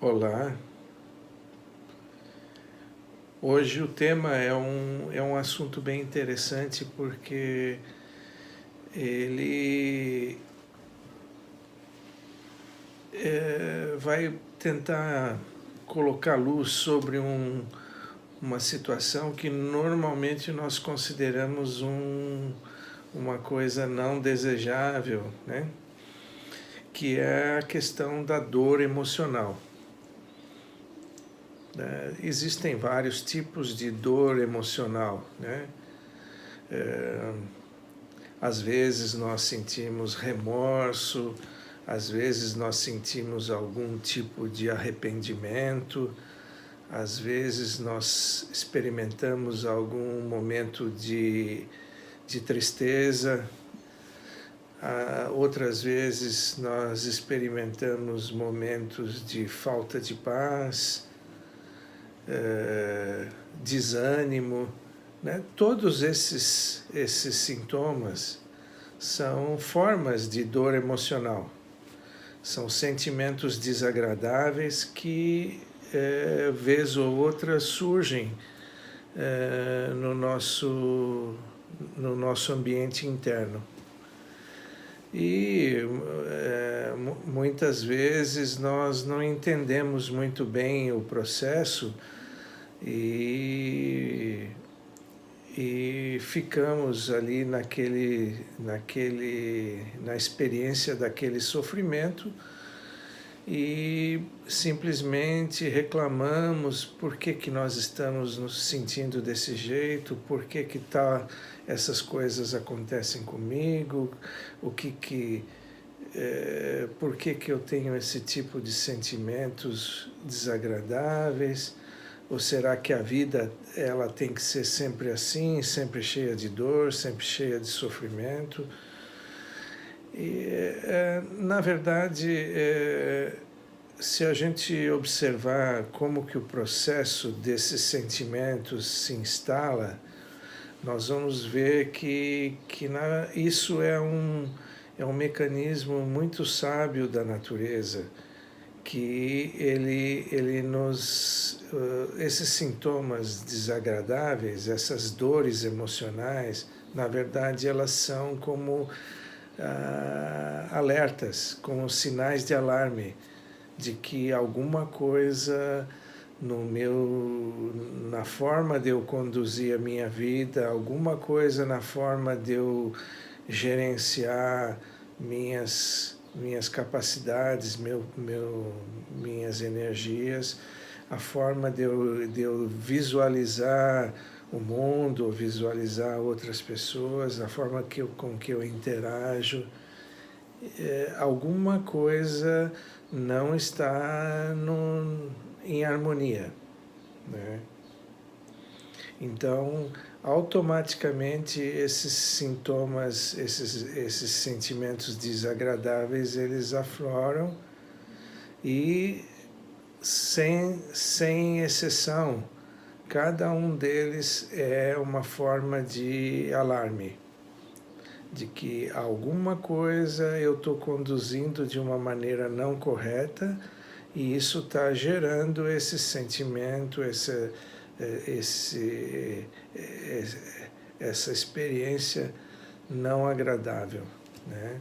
Olá, hoje o tema é um assunto bem interessante porque ele vai tentar colocar luz sobre uma situação que normalmente nós consideramos uma coisa não desejável, né? Que é a questão da dor emocional. Existem vários tipos de dor emocional, né? Às vezes nós sentimos remorso, às vezes nós sentimos algum tipo de arrependimento, às vezes nós experimentamos algum momento de tristeza, outras vezes nós experimentamos momentos de falta de paz, desânimo, né? Todos esses sintomas são formas de dor emocional, são sentimentos desagradáveis que, vez ou outra, surgem no nosso ambiente interno. E muitas vezes nós não entendemos muito bem o processo e ficamos ali na experiência daquele sofrimento e simplesmente reclamamos por que nós estamos nos sentindo desse jeito, por que essas coisas acontecem comigo, por que eu tenho esse tipo de sentimentos desagradáveis. Ou será que a vida ela tem que ser sempre assim, sempre cheia de dor, sempre cheia de sofrimento? E, na verdade, se a gente observar como que o processo desses sentimentos se instala, nós vamos ver que isso é um mecanismo muito sábio da natureza, que ele esses sintomas desagradáveis, essas dores emocionais, na verdade elas são como alertas, como sinais de alarme de que alguma coisa na forma de eu conduzir a minha vida, alguma coisa na forma de eu gerenciar minhas capacidades, minhas energias, a forma de eu visualizar o mundo, visualizar outras pessoas, a forma com que eu interajo, alguma coisa não está em harmonia, né? Então, automaticamente esses sintomas, esses sentimentos desagradáveis, eles afloram e, sem exceção, cada um deles é uma forma de alarme, de que alguma coisa eu estou conduzindo de uma maneira não correta e isso está gerando esse sentimento, essa experiência não agradável, né?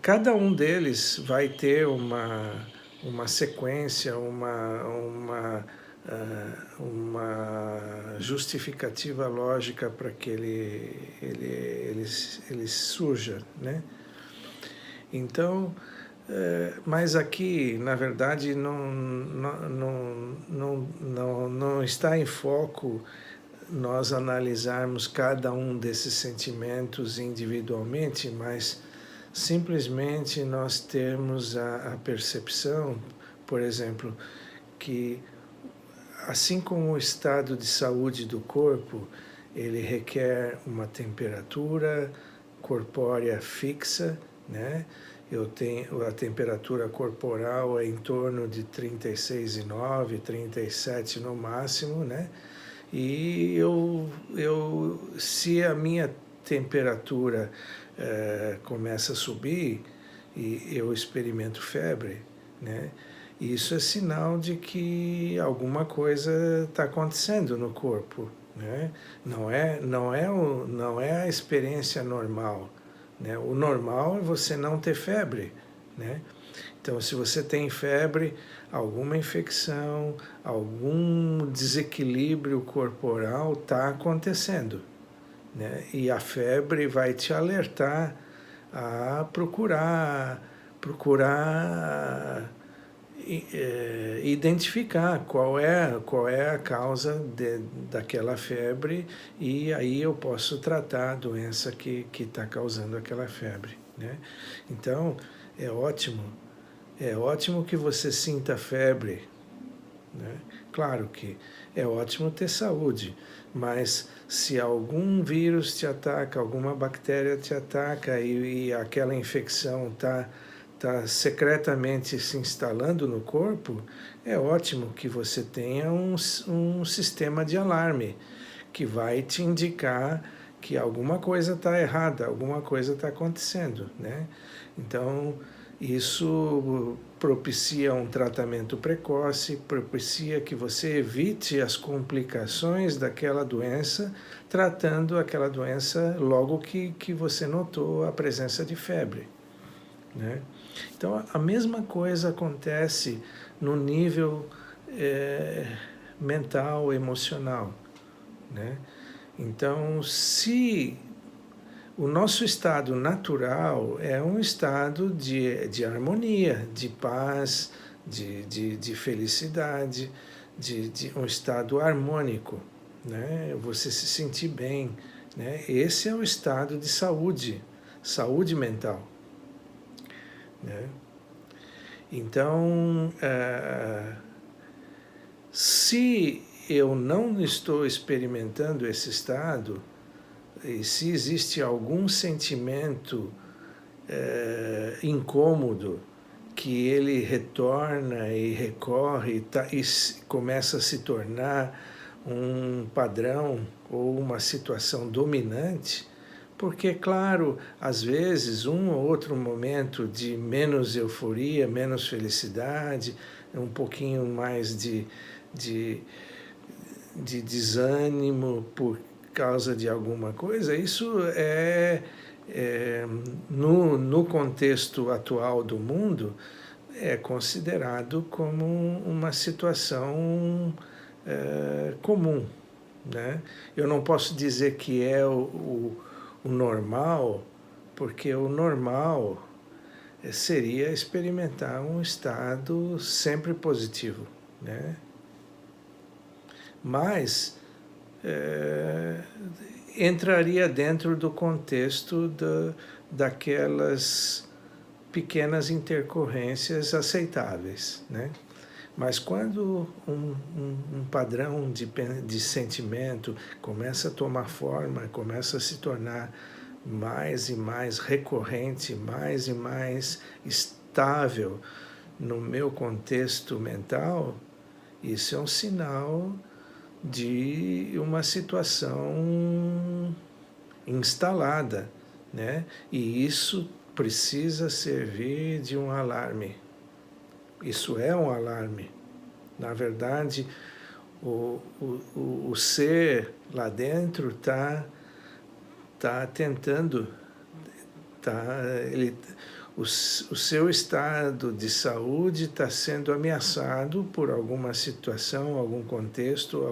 Cada um deles vai ter uma sequência, uma justificativa lógica para que ele surja, né? Então, mas aqui, na verdade, não está em foco nós analisarmos cada um desses sentimentos individualmente, mas simplesmente nós termos a percepção, por exemplo, que assim como o estado de saúde do corpo, ele requer uma temperatura corpórea fixa, né? A temperatura corporal é em torno de 36,9, 37 no máximo, né? E se a minha temperatura começa a subir e eu experimento febre, né? Isso é sinal de que alguma coisa está acontecendo no corpo, né? Não é a experiência normal, né? O normal é você não ter febre, né? Então, se você tem febre, alguma infecção, algum desequilíbrio corporal está acontecendo, né? E a febre vai te alertar a procurar identificar qual é a causa daquela febre, e aí eu posso tratar a doença que está causando aquela febre, né? Então, é ótimo, é ótimo que você sinta febre, né? Claro que é ótimo ter saúde, mas se algum vírus te ataca, alguma bactéria te ataca e aquela infecção está secretamente se instalando no corpo, é ótimo que você tenha um sistema de alarme que vai te indicar que alguma coisa está errada, alguma coisa está acontecendo, né? Então, isso propicia um tratamento precoce, propicia que você evite as complicações daquela doença, tratando aquela doença logo que você notou a presença de febre, né? Então, a mesma coisa acontece no nível mental, emocional, né? Então, se o nosso estado natural é um estado de harmonia, de paz, de felicidade, de um estado harmônico, né? Você se sentir bem, né? Esse é o estado de saúde, saúde mental, né? Então, se eu não estou experimentando esse estado, e se existe algum sentimento incômodo que ele retorna e recorre e começa a se tornar um padrão ou uma situação dominante, porque, claro, às vezes um ou outro momento de menos euforia, menos felicidade, um pouquinho mais de desânimo por causa de alguma coisa, isso no contexto atual do mundo, é considerado como uma situação comum, né? Eu não posso dizer que é o normal, porque o normal seria experimentar um estado sempre positivo, né? Mas entraria dentro do contexto daquelas pequenas intercorrências aceitáveis, né? Mas quando um padrão de sentimento começa a tomar forma, começa a se tornar mais e mais recorrente, mais e mais estável no meu contexto mental, isso é um sinal de uma situação instalada, né? E isso precisa servir de um alarme. Isso é um alarme. Na verdade, o ser lá dentro está tentando, o seu estado de saúde está sendo ameaçado por alguma situação, algum contexto,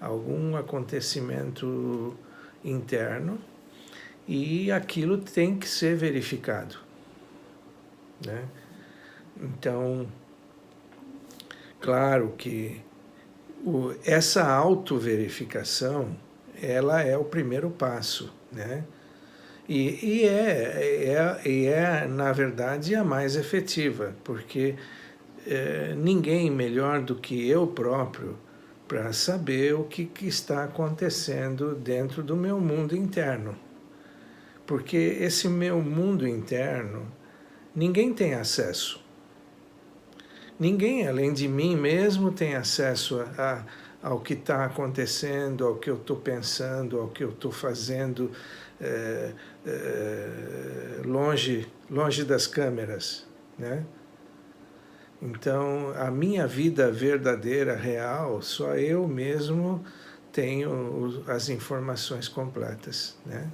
algum acontecimento interno, e aquilo tem que ser verificado, né? Então, claro que essa autoverificação, ela é o primeiro passo, né? E na verdade, a mais efetiva, porque ninguém melhor do que eu próprio para saber o que está acontecendo dentro do meu mundo interno. Porque esse meu mundo interno, ninguém tem acesso. Ninguém, além de mim mesmo, tem acesso ao que está acontecendo, ao que eu estou pensando, ao que eu estou fazendo longe das câmeras, né? Então, a minha vida verdadeira, real, só eu mesmo tenho as informações completas, né?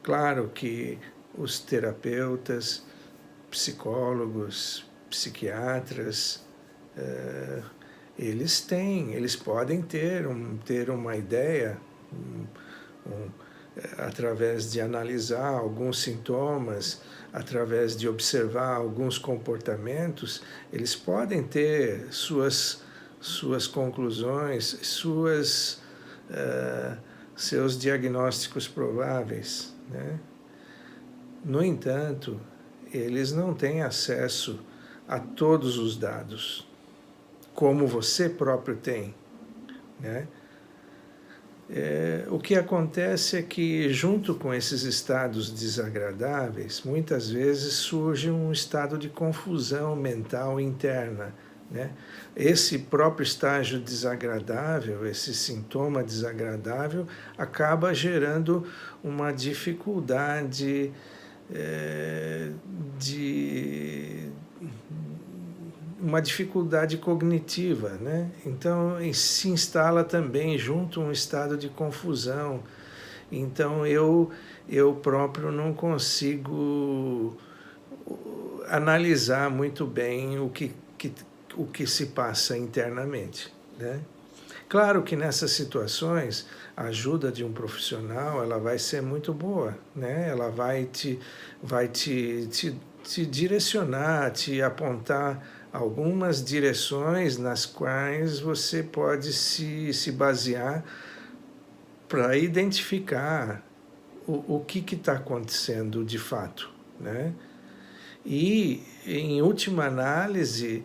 Claro que os terapeutas, psicólogos, psiquiatras, eles podem ter uma ideia, através de analisar alguns sintomas, através de observar alguns comportamentos, eles podem ter suas conclusões, seus diagnósticos prováveis, né? No entanto, eles não têm acesso a todos os dados, como você próprio tem, né? O que acontece é que, junto com esses estados desagradáveis, muitas vezes surge um estado de confusão mental interna, né? Esse próprio estágio desagradável, esse sintoma desagradável, acaba gerando uma dificuldade uma dificuldade cognitiva, né? Então se instala também junto um estado de confusão. Então eu próprio não consigo analisar muito bem o que se passa internamente, né? Claro que nessas situações a ajuda de um profissional ela vai ser muito boa, né? Ela vai te direcionar, te apontar algumas direções nas quais você pode se basear para identificar o que está acontecendo de fato, né? E, em última análise,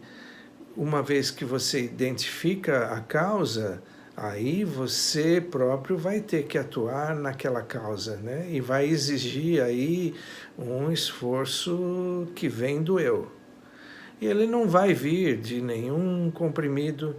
uma vez que você identifica a causa, aí você próprio vai ter que atuar naquela causa, né? E vai exigir aí um esforço que vem do eu. E ele não vai vir de nenhum comprimido,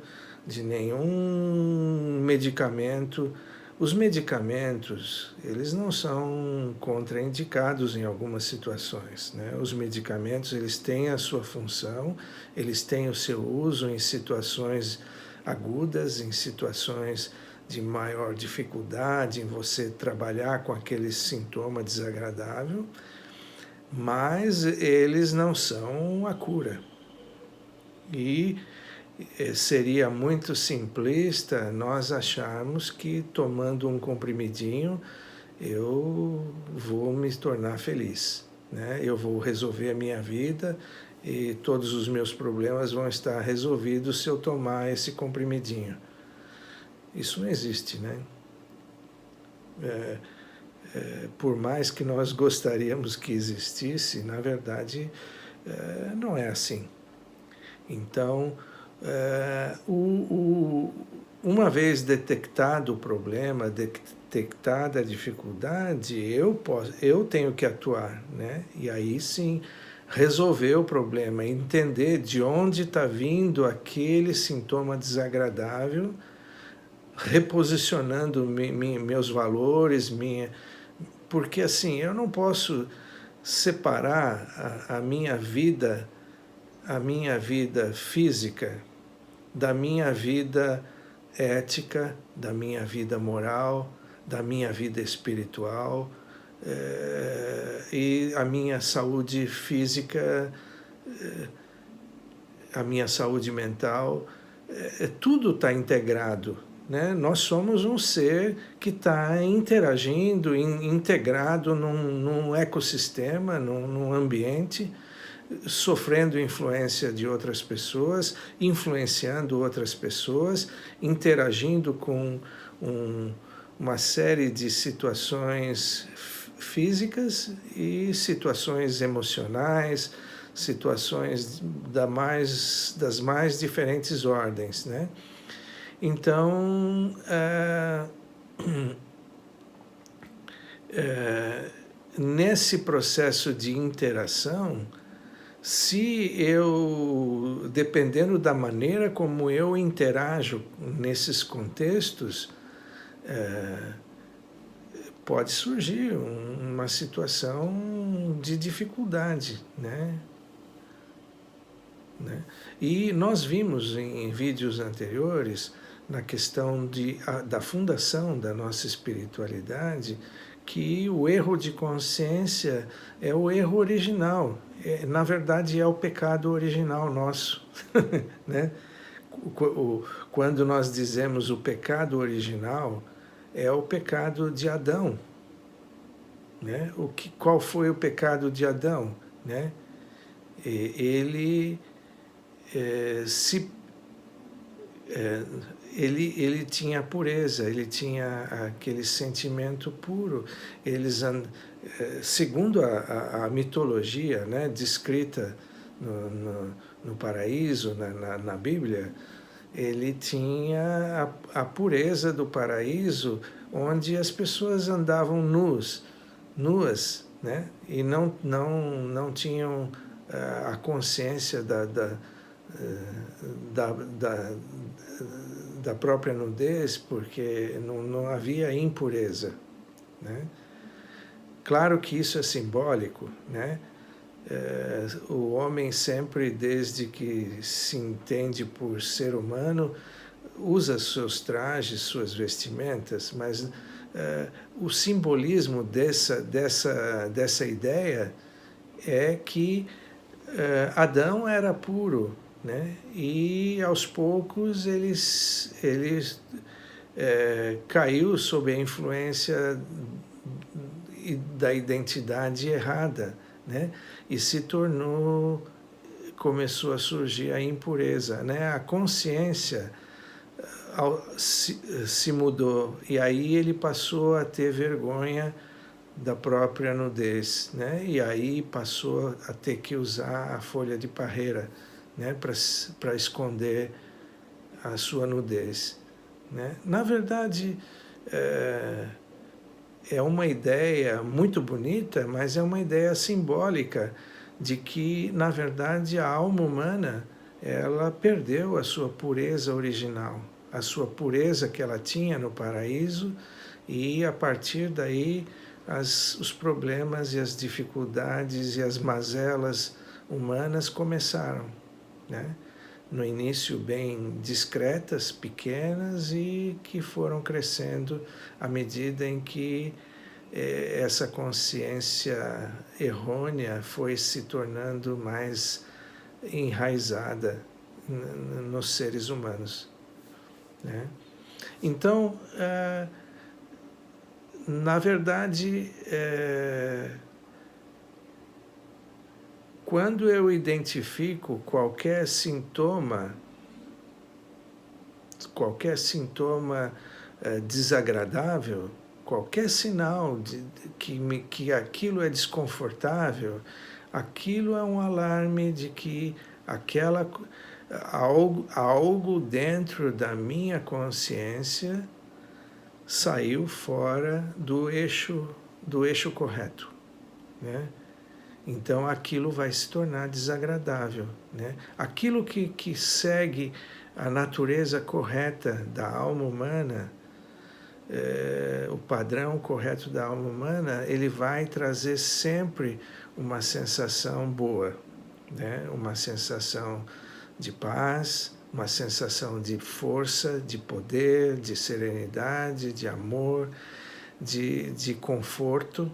de nenhum medicamento. Os medicamentos, eles não são contraindicados em algumas situações, né? Os medicamentos, eles têm a sua função, eles têm o seu uso em situações agudas, em situações de maior dificuldade, em você trabalhar com aquele sintoma desagradável, mas eles não são a cura. E seria muito simplista nós acharmos que tomando um comprimidinho eu vou me tornar feliz, né? Eu vou resolver a minha vida e todos os meus problemas vão estar resolvidos se eu tomar esse comprimidinho. Isso não existe, né? Por mais que nós gostaríamos que existisse, na verdade não é assim. Então, uma vez detectado o problema, detectada a dificuldade, eu tenho que atuar, né? E aí sim resolver o problema, entender de onde está vindo aquele sintoma desagradável, reposicionando meus valores, porque assim eu não posso separar a minha vida física da minha vida ética, da minha vida moral, da minha vida espiritual, e a minha saúde física, a minha saúde mental, tudo está integrado, né? Nós somos um ser que está interagindo, integrado num ecossistema, num ambiente, sofrendo influência de outras pessoas, influenciando outras pessoas, interagindo com uma série de situações físicas e situações emocionais, situações das mais diferentes ordens, né? Então, nesse processo de interação, se eu, dependendo da maneira como eu interajo nesses contextos, pode surgir uma situação de dificuldade, né? E nós vimos em vídeos anteriores, na questão da fundação da nossa espiritualidade, que o erro de consciência é o erro original, na verdade é o pecado original nosso, né? Quando nós dizemos o pecado original, é o pecado de Adão, né? Qual foi o pecado de Adão, né? Ele ele tinha pureza, ele tinha aquele sentimento puro. Segundo a mitologia, né, descrita no paraíso, na Bíblia, ele tinha a pureza do paraíso, onde as pessoas andavam nuas, né, e não tinham a consciência da própria nudez, porque não havia impureza, né? Claro que isso é simbólico, né? O homem sempre, desde que se entende por ser humano, usa seus trajes, suas vestimentas, mas o simbolismo dessa ideia é que Adão era puro, né? E aos poucos ele caiu sob a influência da identidade errada, né? E começou a surgir a impureza, né? A consciência se mudou, e aí ele passou a ter vergonha da própria nudez, né? E aí passou a ter que usar a folha de parreira, né? Para esconder a sua nudez, né? Na verdade, é uma ideia muito bonita, mas é uma ideia simbólica de que, na verdade, a alma humana ela perdeu a sua pureza original, a sua pureza que ela tinha no paraíso, e a partir daí os problemas e as dificuldades e as mazelas humanas começaram, né? No início bem discretas, pequenas, e que foram crescendo à medida em que essa consciência errônea foi se tornando mais enraizada nos seres humanos, né? Então, na verdade, quando eu identifico qualquer sintoma desagradável, qualquer sinal que aquilo é desconfortável, aquilo é um alarme de que algo dentro da minha consciência saiu fora do eixo correto, né? Então aquilo vai se tornar desagradável, né? Aquilo que segue a natureza correta da alma humana, o padrão correto da alma humana, ele vai trazer sempre uma sensação boa, né? Uma sensação de paz, uma sensação de força, de poder, de serenidade, de amor, de conforto,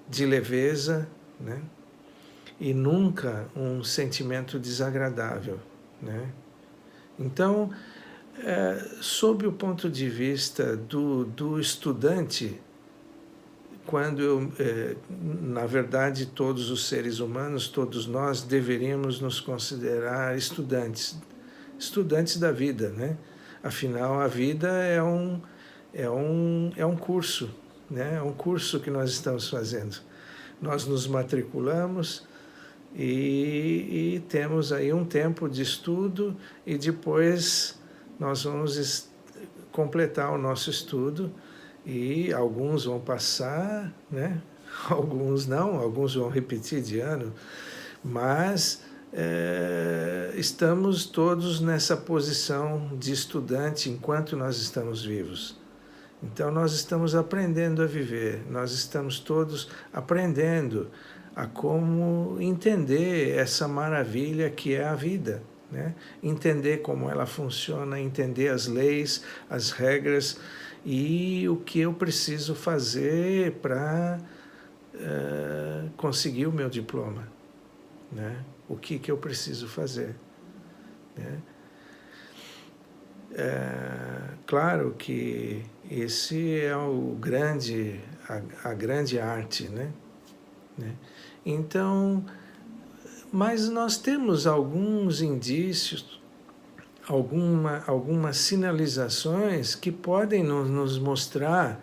de leveza, né? E nunca um sentimento desagradável, né? Então, sob o ponto de vista do estudante, na verdade, todos os seres humanos, todos nós deveríamos nos considerar estudantes da vida, né? Afinal, a vida é um curso, né? É um curso que nós estamos fazendo. Nós nos matriculamos e temos aí um tempo de estudo, e depois nós vamos completar o nosso estudo, e alguns vão passar, né? Alguns não, alguns vão repetir de ano, mas estamos todos nessa posição de estudante enquanto nós estamos vivos. Então nós estamos aprendendo a viver, nós estamos todos aprendendo a como entender essa maravilha que é a vida, né? Entender como ela funciona, entender as leis, as regras e o que eu preciso fazer para conseguir o meu diploma, né? O que eu preciso fazer, né? Claro que esse é a grande arte, né? Então, mas nós temos alguns indícios, algumas sinalizações que podem nos mostrar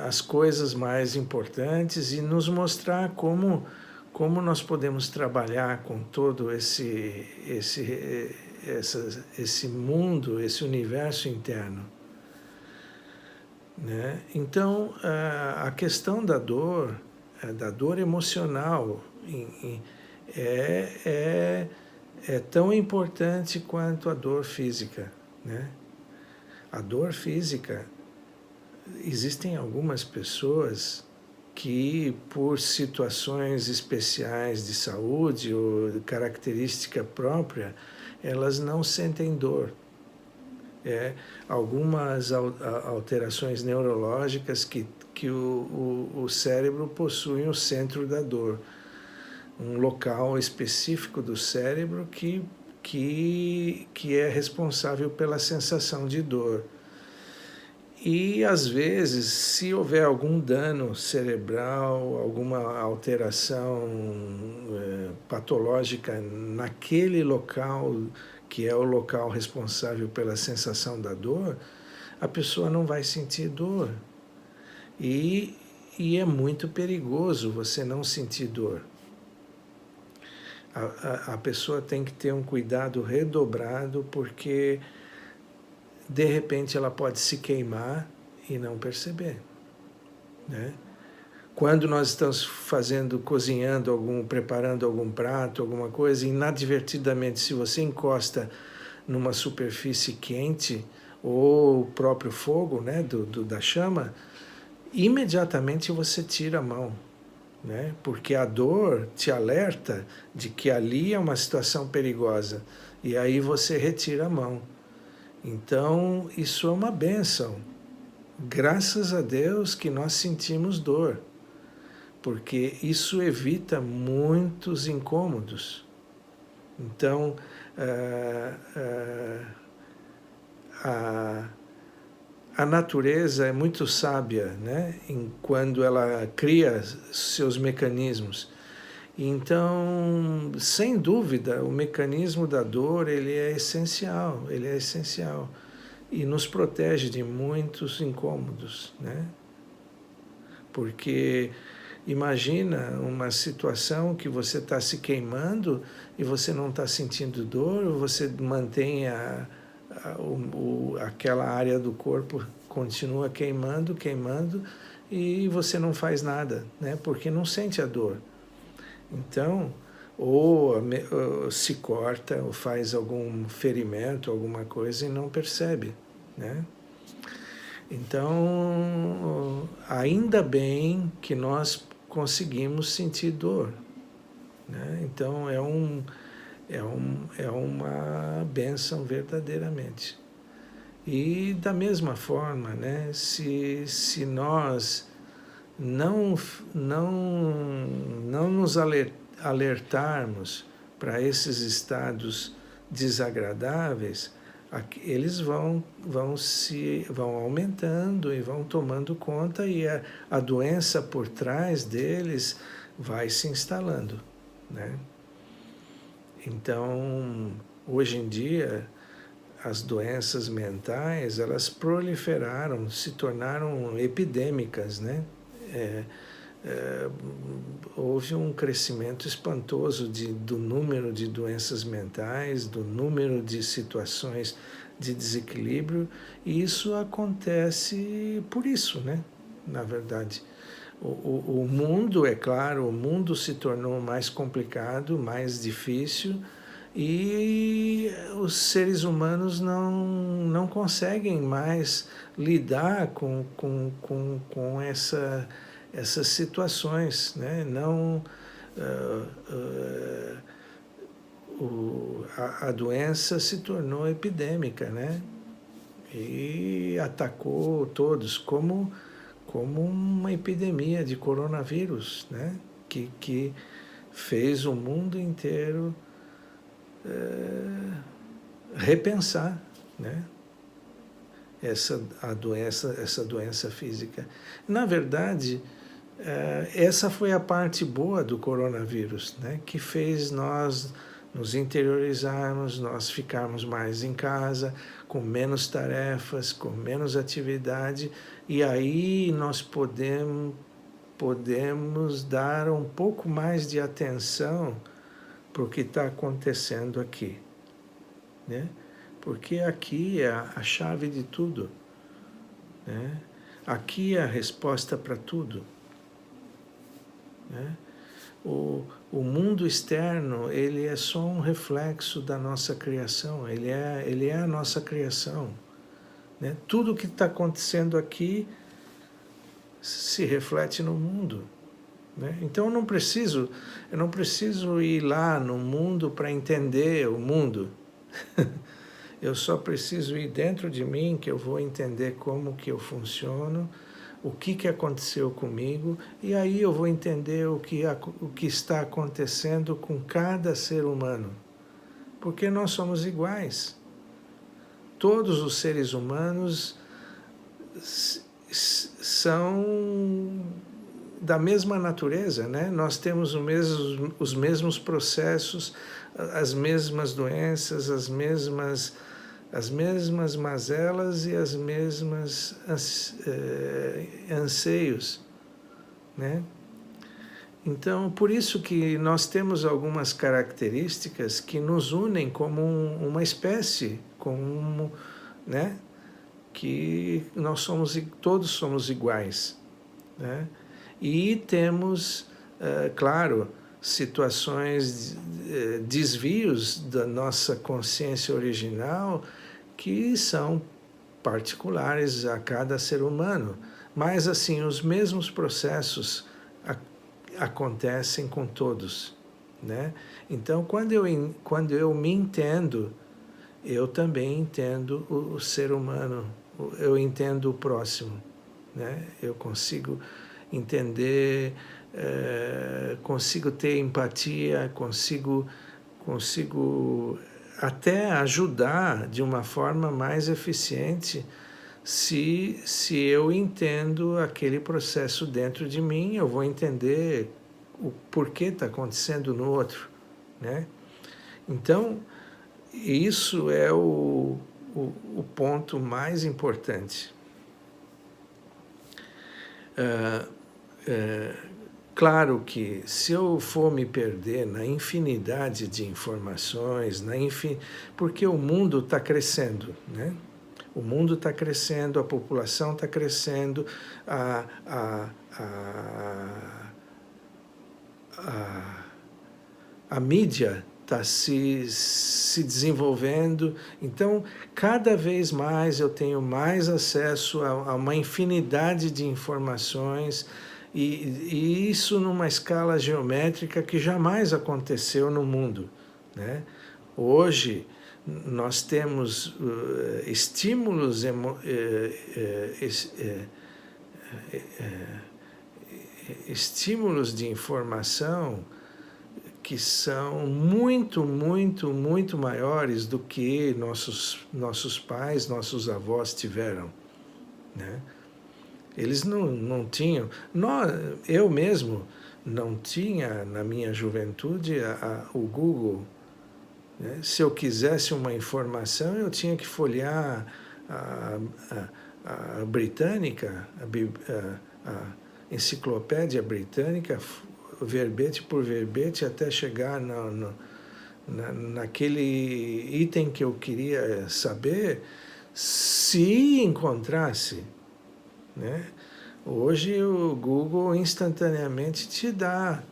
as coisas mais importantes e nos mostrar como nós podemos trabalhar com todo esse mundo, esse universo interno, né? Então, a questão da dor emocional, é tão importante quanto a dor física, né? A dor física, existem algumas pessoas que, por situações especiais de saúde ou de característica própria, elas não sentem dor. Algumas alterações neurológicas que o cérebro possui o centro da dor, um local específico do cérebro que é responsável pela sensação de dor. E, às vezes, se houver algum dano cerebral, alguma alteração patológica naquele local, que é o local responsável pela sensação da dor, a pessoa não vai sentir dor. E é muito perigoso você não sentir dor. A pessoa tem que ter um cuidado redobrado, porque de repente ela pode se queimar e não perceber, né? Quando nós estamos cozinhando preparando algum prato, alguma coisa, inadvertidamente, se você encosta numa superfície quente ou o próprio fogo, né, da chama, imediatamente você tira a mão, né? Porque a dor te alerta de que ali é uma situação perigosa e aí você retira a mão. Então, isso é uma bênção. Graças a Deus que nós sentimos dor, porque isso evita muitos incômodos. Então, a natureza é muito sábia, né? Quando ela cria seus mecanismos. Então, sem dúvida, o mecanismo da dor, ele é essencial, e nos protege de muitos incômodos, né? Porque imagina uma situação que você está se queimando e você não está sentindo dor, você mantém aquela área do corpo, continua queimando, e você não faz nada, né? Porque não sente a dor. Então, ou se corta, ou faz algum ferimento, alguma coisa e não percebe, né? Então, ainda bem que nós conseguimos sentir dor, né? Então, é uma bênção verdadeiramente. E da mesma forma, né, se nós não nos alertarmos para esses estados desagradáveis, eles vão aumentando e vão tomando conta, e a doença por trás deles vai se instalando, né? Então, hoje em dia, as doenças mentais, elas proliferaram, se tornaram epidêmicas, né? Houve um crescimento espantoso do número de doenças mentais, do número de situações de desequilíbrio, e isso acontece por isso, né? Na verdade, o mundo, é claro, o mundo se tornou mais complicado, mais difícil, e os seres humanos não conseguem mais lidar com essas situações, né? Não, a doença se tornou epidêmica, né? E atacou todos como uma epidemia de coronavírus, né? Que fez o mundo inteiro repensar, né? Essa doença física. Na verdade, essa foi a parte boa do coronavírus, né? Que fez nós nos interiorizarmos, nós ficarmos mais em casa, com menos tarefas, com menos atividade, e aí nós podemos dar um pouco mais de atenção para o que está acontecendo aqui, né? Porque aqui é a chave de tudo, né? Aqui é a resposta para tudo, né? O mundo externo, ele é só um reflexo da nossa criação, ele é a nossa criação, né? Tudo que está acontecendo aqui se reflete no mundo, né? Então eu não preciso ir lá no mundo para entender o mundo. Eu só preciso ir dentro de mim, que eu vou entender como que eu funciono, o que aconteceu comigo, e aí eu vou entender o que está acontecendo com cada ser humano. Porque nós somos iguais. Todos os seres humanos são da mesma natureza, né? Nós temos os mesmos processos, as mesmas doenças, as mesmas mazelas e as mesmas anseios, né? Então, por isso que nós temos algumas características que nos unem como uma espécie, né? Que todos somos iguais, né? E temos, claro, situações, desvios da nossa consciência original que são particulares a cada ser humano. Mas, assim, os mesmos processos acontecem com todos, né? Então, quando eu me entendo, eu também entendo o ser humano, eu entendo o próximo, né? Eu consigo entender, consigo ter empatia, consigo até ajudar de uma forma mais eficiente se eu entendo aquele processo dentro de mim, eu vou entender o porquê está acontecendo no outro, né? Então, isso é o ponto mais importante. Claro que se eu for me perder na infinidade de informações, porque o mundo está crescendo, né? O mundo está crescendo, a população está crescendo, a mídia está se desenvolvendo, então cada vez mais eu tenho mais acesso a uma infinidade de informações, e isso numa escala geométrica que jamais aconteceu no mundo, né? Hoje nós temos estímulos estímulos de informação que são muito, muito, muito maiores do que nossos pais, nossos avós tiveram, né? Eles não tinham... Eu mesmo não tinha, na minha juventude, o Google, né? Se eu quisesse uma informação, eu tinha que folhear a britânica, a enciclopédia britânica, verbete por verbete, até chegar naquele item que eu queria saber, se encontrasse, né? Hoje o Google instantaneamente te dá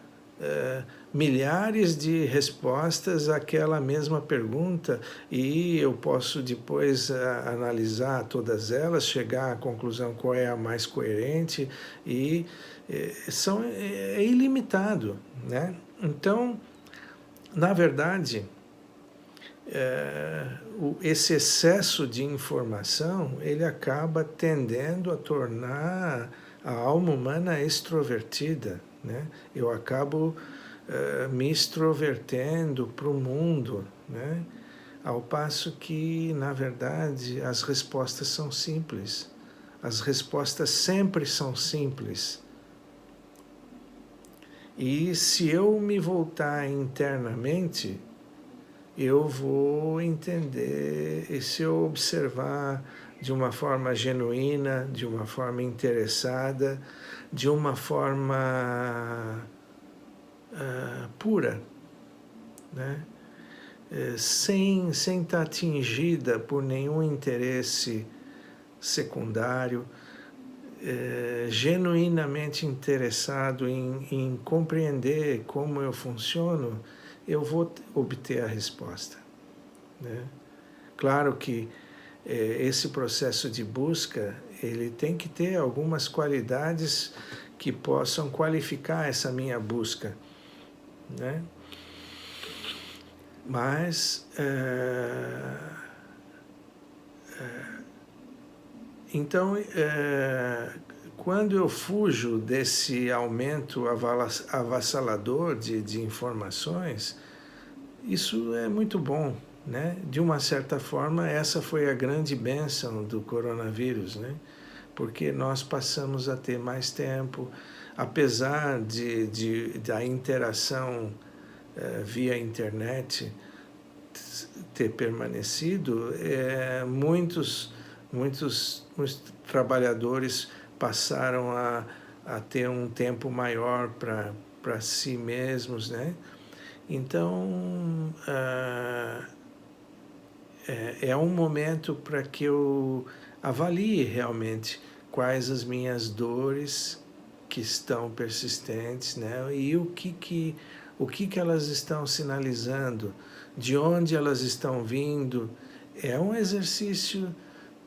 milhares de respostas àquela mesma pergunta, e eu posso depois analisar todas elas, chegar à conclusão qual é a mais coerente, e é ilimitado, né? Então, na verdade, esse excesso de informação, ele acaba tendendo a tornar a alma humana extrovertida, né? Eu acabo me extrovertendo para o mundo, né? Ao passo que, na verdade, as respostas são simples. As respostas sempre são simples. E se eu me voltar internamente, eu vou entender, e se eu observar de uma forma genuína, de uma forma interessada, de uma forma pura, né? Sem estar atingida por nenhum interesse secundário, genuinamente interessado em compreender como eu funciono, eu vou obter a resposta, né? Claro que esse processo de busca, ele tem que ter algumas qualidades que possam qualificar essa minha busca, né? Mas então, quando eu fujo desse aumento avassalador de informações, isso é muito bom, né? De uma certa forma, essa foi a grande bênção do coronavírus, né? Porque nós passamos a ter mais tempo, apesar da interação via internet ter permanecido, muitos trabalhadores passaram a ter um tempo maior para si mesmos, né? Então, é um momento para que eu avalie realmente quais as minhas dores que estão persistentes, né? E o que elas estão sinalizando, de onde elas estão vindo. É um exercício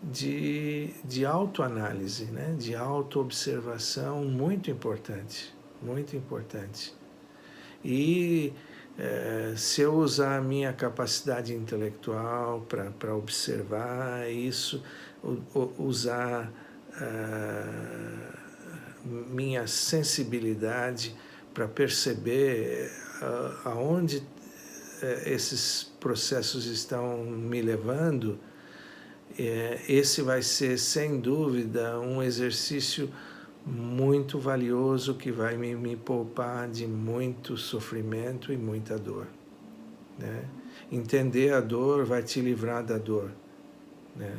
de autoanálise, né? De autoobservação muito importante, muito importante. E se eu usar a minha capacidade intelectual para observar isso, usar minha sensibilidade para perceber aonde esses processos estão me levando, esse vai ser, sem dúvida, um exercício muito valioso que vai me poupar de muito sofrimento e muita dor, né? Entender a dor vai te livrar da dor, né?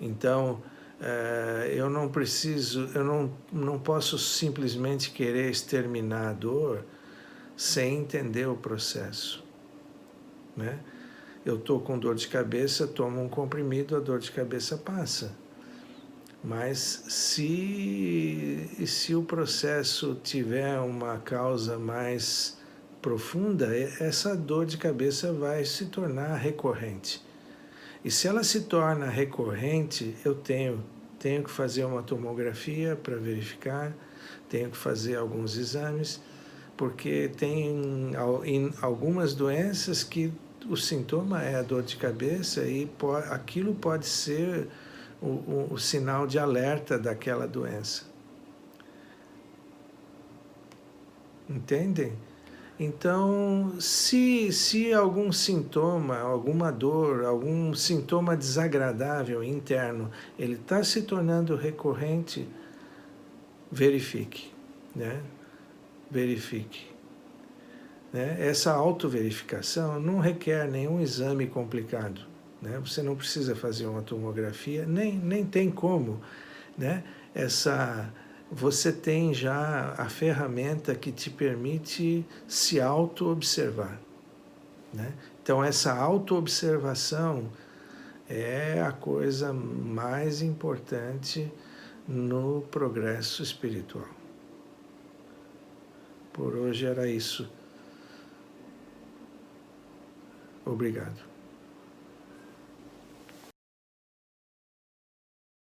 Então, eu não posso simplesmente querer exterminar a dor sem entender o processo, né? Eu estou com dor de cabeça, tomo um comprimido, a dor de cabeça passa. Mas se o processo tiver uma causa mais profunda, essa dor de cabeça vai se tornar recorrente. E se ela se torna recorrente, eu tenho que fazer uma tomografia para verificar, tenho que fazer alguns exames, porque tem algumas doenças que o sintoma é a dor de cabeça e aquilo pode ser o sinal de alerta daquela doença. Entendem? Então, se algum sintoma, alguma dor, algum sintoma desagradável interno, ele está se tornando recorrente, verifique, né? Verifique. Né? Essa autoverificação não requer nenhum exame complicado, né? Você não precisa fazer uma tomografia, nem tem como, né? Você tem já a ferramenta que te permite se auto-observar, né? Então, essa auto-observação é a coisa mais importante no progresso espiritual. Por hoje era isso. Obrigado.